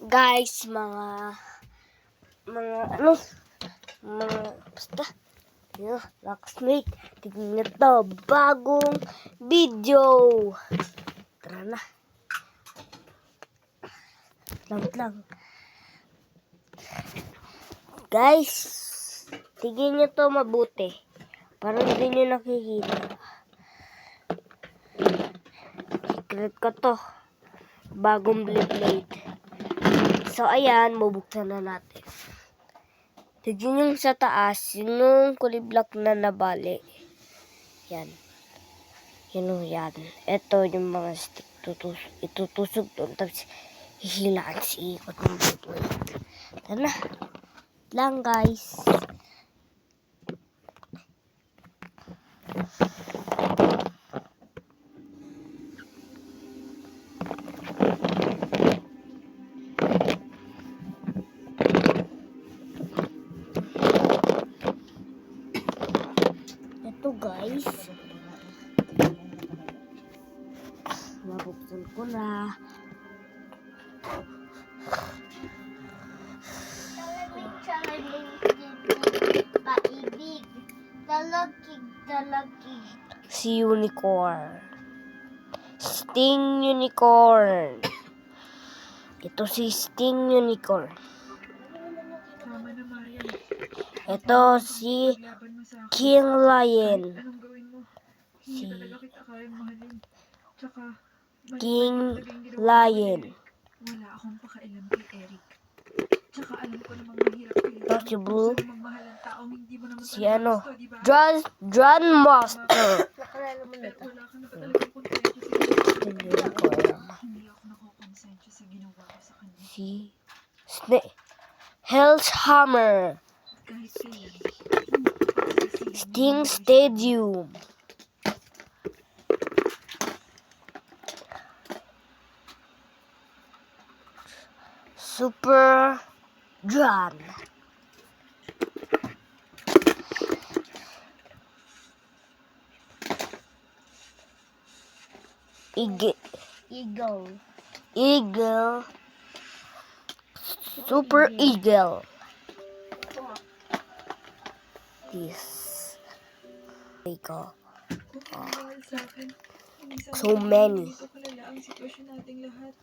Guys, mga basta yun, Rocksmith, tignan nyo to, bagong video. Tara na. Lang. Guys, tignan nyo to mabuti. Parang hindi nyo nakikita. Secret ko to. Bagong blade. So, ayan, bubuksan na natin. Tignan yung sa taas, yung kulay black na nabali. Yan. Yan. Ito yung mga stick. Itutusog doon. Tapos, hihilaan si ikot ng blade. Tara na. Lang, guys. Ito guys, mabuksan ko na. Paibig, dalagig. Si Unicorn. Sting Unicorn. Ito si Sting Unicorn. Ito si King Lion. Si King Lion. Wala akong pakailan kay Eric. Tsaka alam ko namang mahirap kayo. Ito si Blue. Si diba? John Master. Wala ka na ba talagang konsensya sa ginawa? Hindi ko alam. Hindi ako nakakonsensya sa ginawa ko sa kanya. Si Hell's Hammer. Kahit kailan. Sting Stadium. Super John. Eagle. Super Eagle. This. So many. Ang sitwasyon nating lahat.